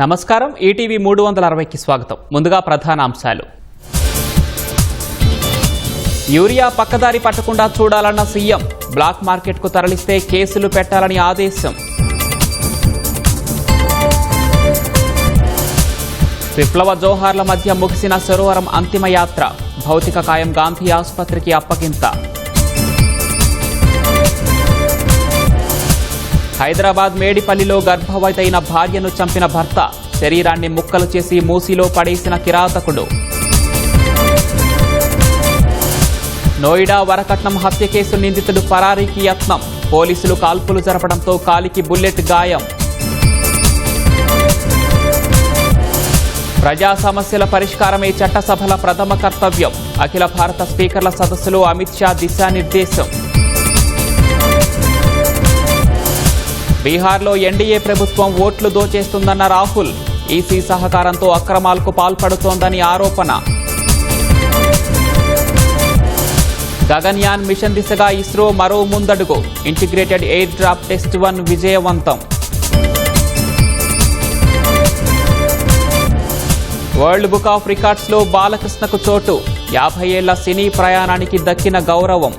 నమస్కారం ఈటీవీ 360కి స్వాగతం. ముందుగా ప్రధాన అంశాలు. యూరియా పక్కదారి పట్టకుండా చూడాలన్న సీఎం, బ్లాక్ మార్కెట్కు తరలిస్తే కేసులు పెట్టాలని ఆదేశం. విప్లవ జోహార్ల మధ్య ముగిసిన సరోవరం అంతిమ యాత్ర, భౌతిక కాయం గాంధీ ఆసుపత్రికి అప్పగింత. హైదరాబాద్ మేడిపల్లిలో గర్భవతి అయిన భార్యను చంపిన భర్త, శరీరాన్ని ముక్కలు చేసి మూసీలో పడేసిన కిరాతకుడు. నోయిడా వరకట్నం హత్య కేసు నిందితుడు పరారీకి యత్నం, పోలీసులు కాల్పులు జరపడంతో కాలికి బుల్లెట్ గాయం. ప్రజా సమస్యల పరిష్కారమే చట్టసభల ప్రథమ కర్తవ్యం, అఖిల భారత స్పీకర్ల సదస్సులో అమిత్ షా దిశానిర్దేశం. బీహార్లో ఎన్డీఏ ప్రభుత్వం ఓట్లు దోచేస్తుందన్న రాహుల్, ఈసీ సహకారంతో అక్రమాలకు పాల్పడుతోందని ఆరోపణ. గగన్యాన్ మిషన్ దిశగా ఇస్రో మరో ముందడుగు, ఇంటిగ్రేటెడ్ ఎయిర్ డ్రాప్ టెస్ట్ 1 విజయవంతం. వరల్డ్ బుక్ ఆఫ్ రికార్డ్స్లో బాలకృష్ణకు చోటు, 50 ఏళ్ల సినీ ప్రయాణానికి దక్కిన గౌరవం.